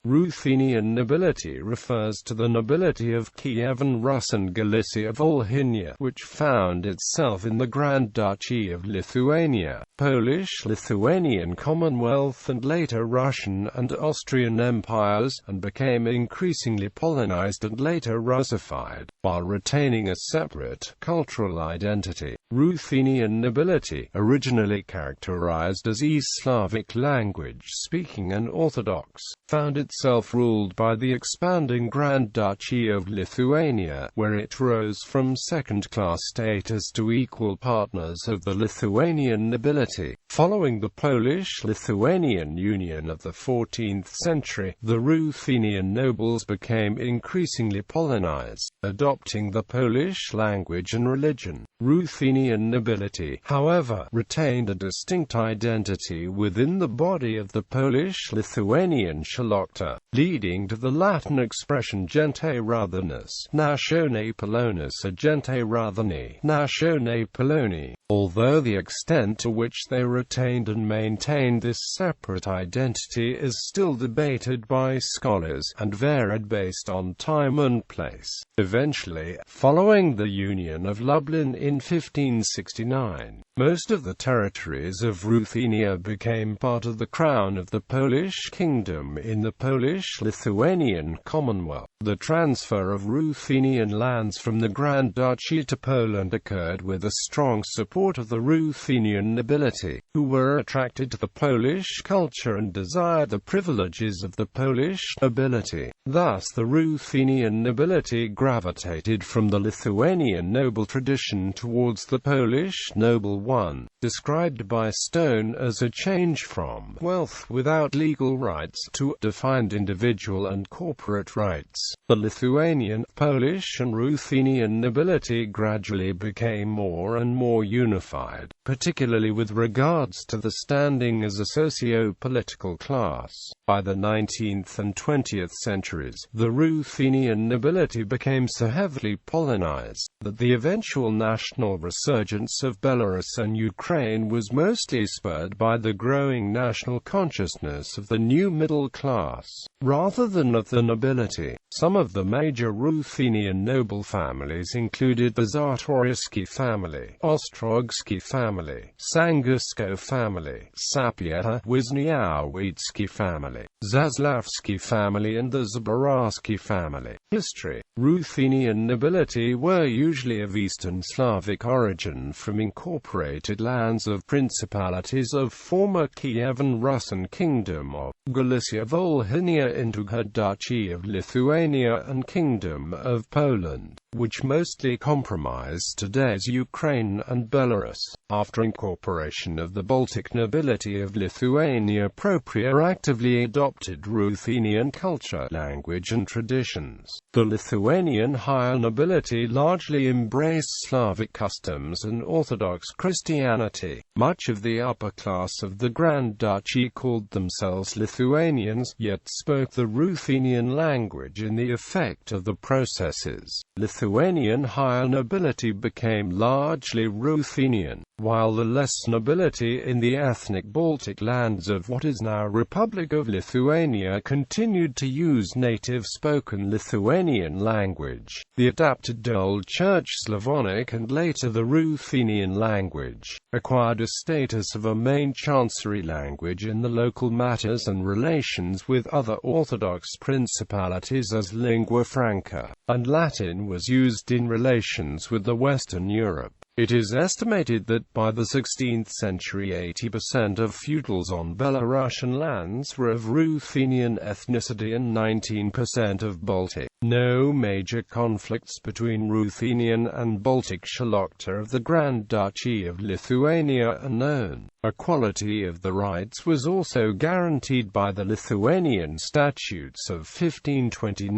Ruthenian nobility refers to the nobility of Kievan Rus and Galicia Volhynia, which found itself in the Grand Duchy of Lithuania, Polish-Lithuanian Commonwealth and later Russian and Austrian Empires, and became increasingly Polonized and later Russified, while retaining a separate cultural identity. Ruthenian nobility, originally characterized as East Slavic language-speaking and Orthodox, found itself ruled by the expanding Grand Duchy of Lithuania, where it rose from second-class status to equal partners of the Lithuanian nobility. Following the Polish-Lithuanian Union of the 14th century, the Ruthenian nobles became increasingly Polonized, adopting the Polish language and religion. Ruthenian nobility, however, retained a distinct identity within the body of the Polish-Lithuanian szlachta, leading to the Latin expression gente Ruthenus, natione Polonus or gente Rutheni, natione Poloni. Although the extent to which they retained and maintained this separate identity is still debated by scholars, and varied based on time and place. Eventually, following the Union of Lublin in 1569, most of the territories of Ruthenia became part of the Crown of the Polish Kingdom in the Polish-Lithuanian Commonwealth. The transfer of Ruthenian lands from the Grand Duchy to Poland occurred with the strong support of the Ruthenian nobility, who were attracted to the Polish culture and desired the privileges of the Polish nobility. Thus the Ruthenian nobility gravitated from the Lithuanian noble tradition towards the Polish noble one, described by Stone as a change from wealth without legal rights to defined individual and corporate rights. The Lithuanian, Polish and Ruthenian nobility gradually became more and more unified, particularly with regards to the standing as a socio-political class. By the 19th and 20th centuries, the Ruthenian nobility became so heavily Polonized that the eventual national resurgence of Belarus and Ukraine was mostly spurred by the growing national consciousness of the new middle class, rather than of the nobility. Some of the major Ruthenian noble families included the Czartoryski family, Ostrogsky family, Sangusko family, Sapieta Wisniawicki family, Zaslavsky family and the Zaborowski family. History. Ruthenian nobility were usually of Eastern Slavic origin from incorporated lands of principalities of former Kievan Russian Kingdom of Galicia Volhynia into her Duchy of Lithuania and Kingdom of Poland, which mostly comprised today's Ukraine and Belarus. After incorporation of the Baltic nobility of Lithuania propria actively adopted Ruthenian culture, language and traditions. The Lithuanian higher nobility largely embraced Slavic customs and Orthodox Christianity. Much of the upper class of the Grand Duchy called themselves Lithuanians, yet spoke the Ruthenian language in the effect of the processes. Lithuanian higher nobility became largely Ruthenian, while the less nobility in the ethnic Baltic lands of what is now Republic of Lithuania continued to use native spoken Lithuanian language. The adapted Old Church Slavonic and later the Ruthenian language acquired a status of a main chancery language in the local matters and relations with other Orthodox principalities as lingua franca, and Latin was used in relations with the Western Europe. It is estimated that by the 16th century 80% of feudals on Belarusian lands were of Ruthenian ethnicity and 19% of Baltic. No major conflicts between Ruthenian and Baltic szlachta of the Grand Duchy of Lithuania are known. Equality of the rights was also guaranteed by the Lithuanian statutes of 1529,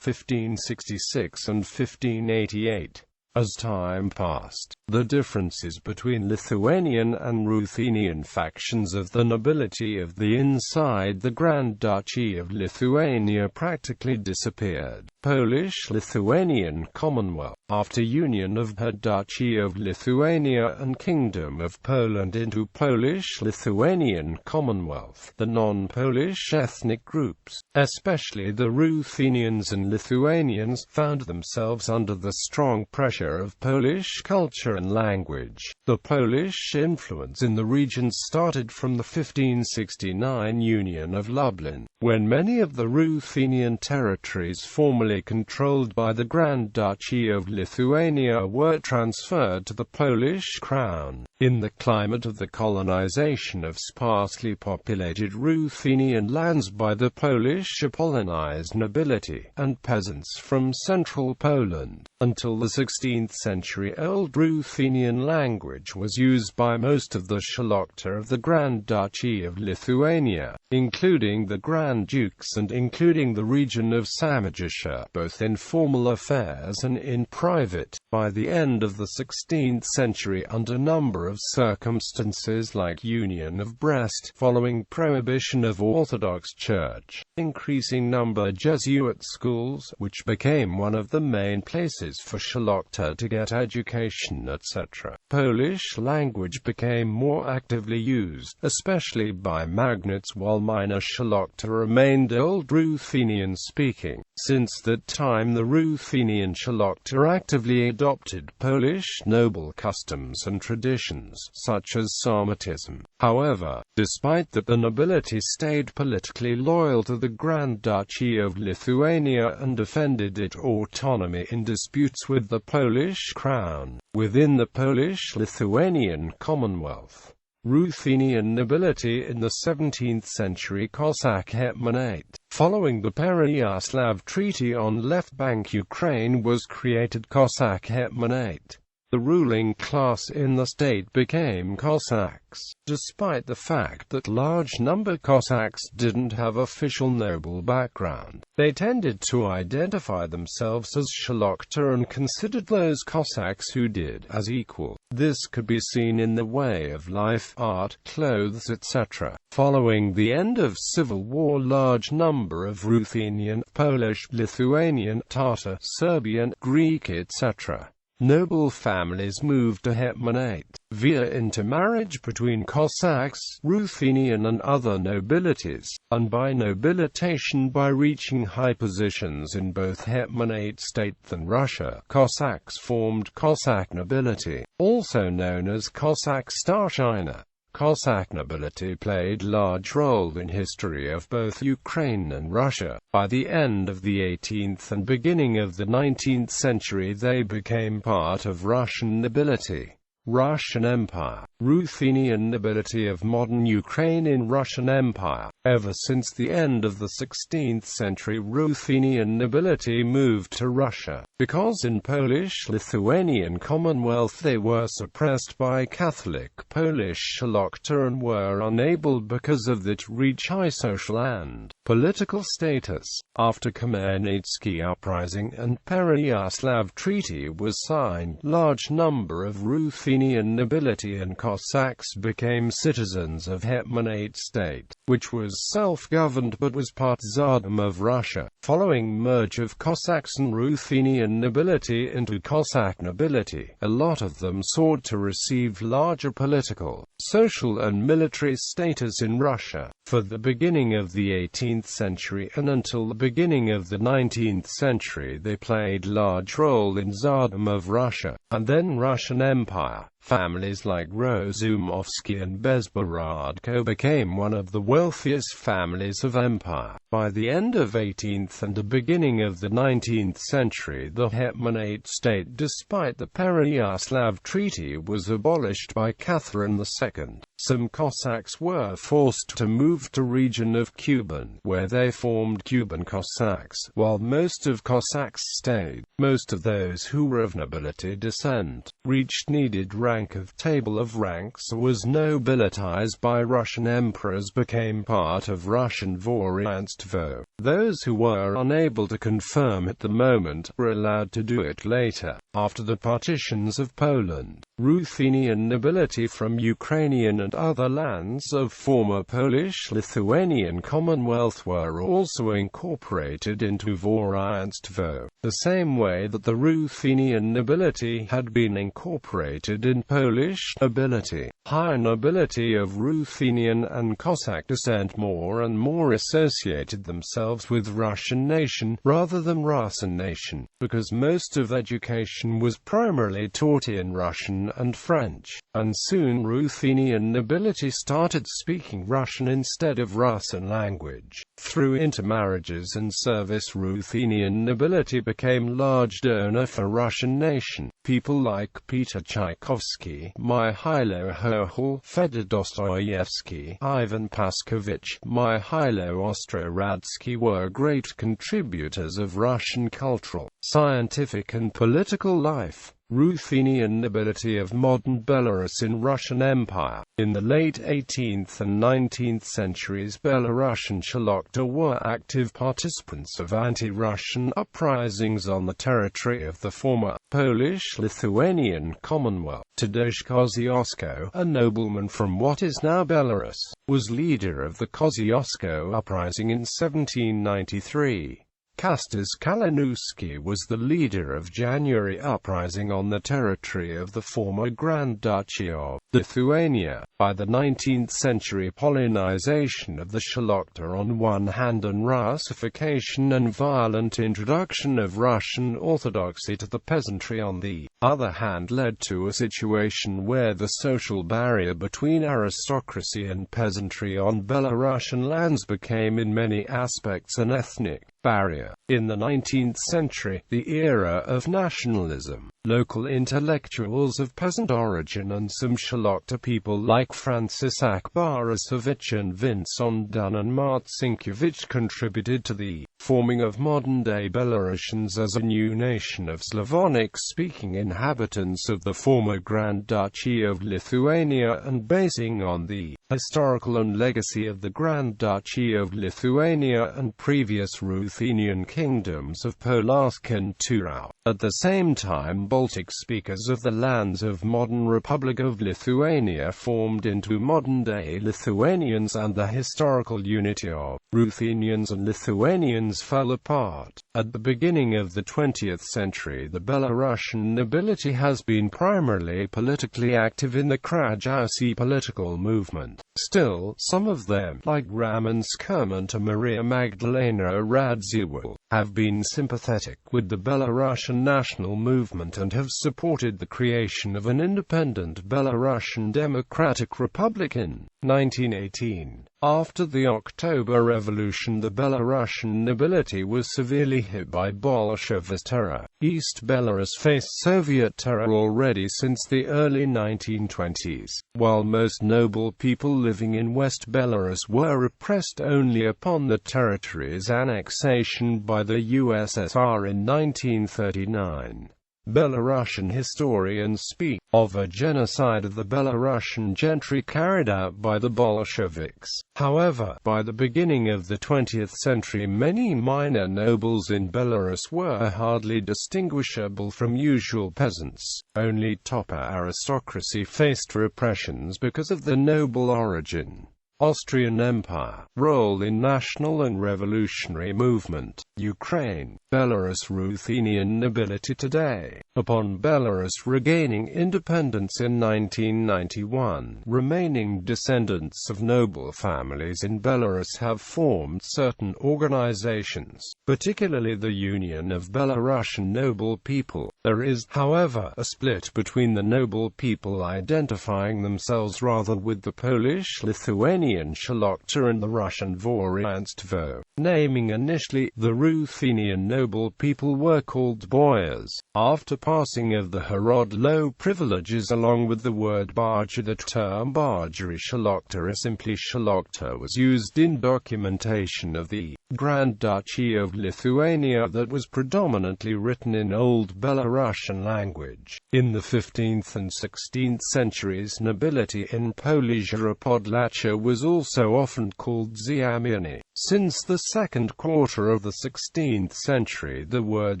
1566 and 1588. As time passed, the differences between Lithuanian and Ruthenian factions of the nobility of the inside the Grand Duchy of Lithuania practically disappeared. Polish-Lithuanian Commonwealth. After union of her Duchy of Lithuania and Kingdom of Poland into Polish-Lithuanian Commonwealth, the non-Polish ethnic groups, especially the Ruthenians and Lithuanians, found themselves under the strong pressure of Polish culture and language. The Polish influence in the region started from the 1569 Union of Lublin, when many of the Ruthenian territories formerly controlled by the Grand Duchy of Lithuania were transferred to the Polish crown. In the climate of the colonization of sparsely populated Ruthenian lands by the Polish polonized nobility and peasants from central Poland, until the 16th century Old Ruthenian language was used by most of the szlachta of the Grand Duchy of Lithuania, including the Grand Dukes and including the region of Samogitia, both in formal affairs and in private. By the end of the 16th century, under number of circumstances like Union of Brest, following prohibition of Orthodox Church, increasing number Jesuit schools, which became one of the main places for szlachta to get education, etc. Polish language became more actively used, especially by magnates, while minor szlachta remained Old Ruthenian speaking. Since that time the Ruthenian szlachta actively adopted Polish noble customs and traditions, such as Sarmatism. However, despite that, the nobility stayed politically loyal to the Grand Duchy of Lithuania and defended its autonomy in disputes with the Polish crown. Within the Polish-Lithuanian Commonwealth, Ruthenian nobility in the 17th century Cossack hetmanate, following the Pereyaslav Treaty on left bank Ukraine, was created Cossack hetmanate. The ruling class in the state became Cossacks, despite the fact that large number Cossacks didn't have official noble background. They tended to identify themselves as szlachta and considered those Cossacks who did as equal. This could be seen in the way of life, art, clothes, etc. Following the end of civil war, large number of Ruthenian, Polish, Lithuanian, Tatar, Serbian, Greek, etc. noble families moved to hetmanate, via intermarriage between Cossacks, Ruthenian and other nobilities, and by nobilitation by reaching high positions in both hetmanate state and Russia. Cossacks formed Cossack nobility, also known as Cossack starshina. Cossack nobility played large role in history of both Ukraine and Russia. By the end of the 18th and beginning of the 19th century they became part of Russian nobility. Russian Empire. Ruthenian nobility of modern Ukraine in Russian Empire. Ever since the end of the 16th century, Ruthenian nobility moved to Russia, because in Polish-Lithuanian Commonwealth they were suppressed by Catholic Polish szlachta and were unable because of that reach high social and political status. After Khmelnytsky uprising and Pereyaslav Treaty was signed, large number of Ruthenian nobility and Cossacks became citizens of hetmanate state, which was self-governed but was part Tsardom of Russia. Following merge of Cossacks and Ruthenian nobility into Cossack nobility, a lot of them sought to receive larger political, social and military status in Russia. For the beginning of the 18th century and until the beginning of the 19th century they played large role in Tsardom of Russia, and then Russian Empire. Families like Rozumovsky and Bezborodko became one of the wealthiest families of empire. By the end of 18th and the beginning of the 19th century the hetmanate state, despite the Pereyaslav Treaty, was abolished by Catherine II. Some Cossacks were forced to move to region of Kuban, where they formed Kuban Cossacks, while most of Cossacks stayed. Most of those who were of nobility descent, reached needed rank of table of ranks or was nobilitized by Russian emperors, became part of Russian dvoryanstvo. Those who were unable to confirm at the moment were allowed to do it later, after the partitions of Poland. Ruthenian nobility from Ukrainian and other lands of former Polish-Lithuanian Commonwealth were also incorporated into dworaństwo, the same way that the Ruthenian nobility had been incorporated in Polish nobility. High nobility of Ruthenian and Cossack descent more and more associated themselves with Russian nation, rather than Russian nation, because most of education was primarily taught in Russian and French, and soon Ruthenian nobility started speaking Russian instead of Russian language. Through intermarriages and service, Ruthenian nobility became large donor for Russian nation. People like Peter Tchaikovsky, Mikhailo Hohol, Fedor Dostoevsky, Ivan Paskovich, Mikhailo Ostroradsky were great contributors of Russian cultural, scientific and political life. Ruthenian nobility of modern Belarus in Russian Empire. In the late 18th and 19th centuries, Belarusian szlachta were active participants of anti-Russian uprisings on the territory of the former Polish-Lithuanian Commonwealth. Tadeusz Kosciuszko, a nobleman from what is now Belarus, was leader of the Kosciuszko uprising in 1793. Kastas Kalinowski was the leader of January uprising on the territory of the former Grand Duchy of Lithuania. By the 19th century, polonization of the szlachta on one hand and Russification and violent introduction of Russian orthodoxy to the peasantry on the other hand led to a situation where the social barrier between aristocracy and peasantry on Belarusian lands became in many aspects an ethnic barrier. In the 19th century, the era of nationalism, local intellectuals of peasant origin and some szlachta people like Franciszek Borysowicz and Vincent Dunn and Marcinkiewicz contributed to the forming of modern-day Belarusians as a new nation of Slavonic-speaking inhabitants of the former Grand Duchy of Lithuania, and basing on the historical and legacy of the Grand Duchy of Lithuania and previous Ruthenian kingdoms of Polotsk and Turau. At the same time, Baltic speakers of the lands of modern Republic of Lithuania formed into modern-day Lithuanians, and the historical unity of Ruthenians and Lithuanians fell apart. At the beginning of the 20th century, the Belarusian nobility has been primarily politically active in the Krajowski political movement. Still, some of them, like Roman Skurment and Maria Magdalena Radziwiłł, have been sympathetic with the Belarusian national movement and have supported the creation of an independent Belarusian Democratic Republic in 1918. After the October Revolution, the Belarusian nobility was severely hit by Bolshevist terror. East Belarus faced Soviet terror already since the early 1920s, while most noble people living in West Belarus were repressed only upon the territory's annexation by the USSR in 1939. Belarusian historians speak of a genocide of the Belarusian gentry carried out by the Bolsheviks. However, by the beginning of the 20th century, many minor nobles in Belarus were hardly distinguishable from usual peasants. Only top aristocracy faced repressions because of their noble origin. Austrian Empire, role in national and revolutionary movement. Ukraine, Belarus. Ruthenian nobility today. Upon Belarus regaining independence in 1991, remaining descendants of noble families in Belarus have formed certain organizations, particularly the Union of Belarusian Noble People. There is, however, a split between the noble people identifying themselves rather with the Polish-Lithuanian szlachta and the Russian dworaństwo. Naming initially, the Ruthenian noble people were called boyars. After passing of the herald low privileges along with the word barge, the term bargery szlachta or simply szlachta was used in documentation of the Grand Duchy of Lithuania that was predominantly written in Old Belarusian language. In the 15th and 16th centuries, nobility in Polish Podlachia was was also often called znamienny. Since the second quarter of the 16th century, the word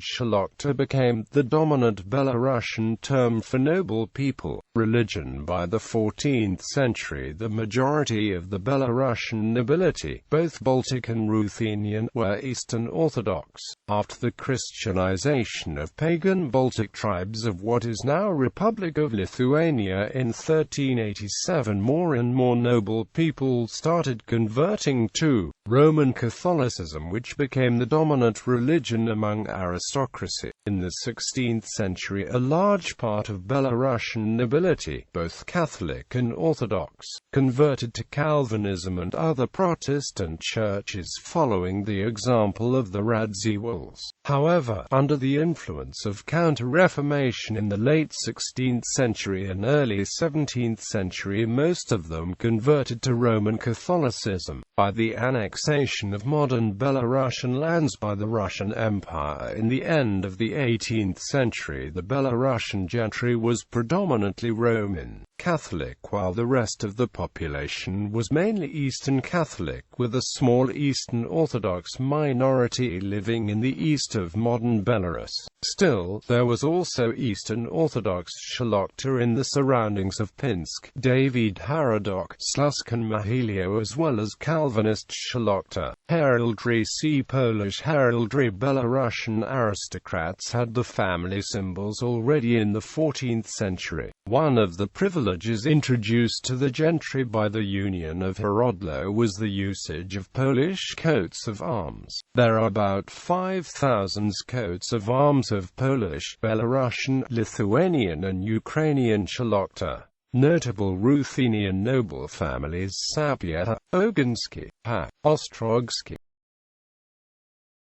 szlachta became the dominant Belarusian term for noble people. Religion. By the 14th century, the majority of the Belarusian nobility, both Baltic and Ruthenian, were Eastern Orthodox. After the Christianization of pagan Baltic tribes of what is now Republic of Lithuania in 1387, more and more noble people started converting to Roman Catholicism, which became the dominant religion among aristocracy. In the 16th century, a large part of Belarusian nobility, both Catholic and Orthodox, converted to Calvinism and other Protestant churches, following the example of the Radziwiłls. However, under the influence of Counter-Reformation in the late 16th century and early 17th century, most of them converted to Roman Catholicism. By the annexation of modern Belarusian lands by the Russian Empire in the end of the 18th century, the Belarusian gentry was predominantly Roman Catholic, while the rest of the population was mainly Eastern Catholic, with a small Eastern Orthodox minority living in the east of modern Belarus. Still, there was also Eastern Orthodox szlachta in the surroundings of Pinsk, David Haradok, Slusk and Mahilio, as well as Calvinist szlachta. Heraldry. See Polish heraldry. Belarusian aristocrats had the family symbols already in the 14th century. One of the privileges introduced to the gentry by the Union of Horodlo was the usage of Polish coats of arms. There are about 5,000 coats of arms of Polish, Belarusian, Lithuanian and Ukrainian szlachta. Notable Ruthenian noble families: Sapieta, Oginsky, Pa, Ostrogski,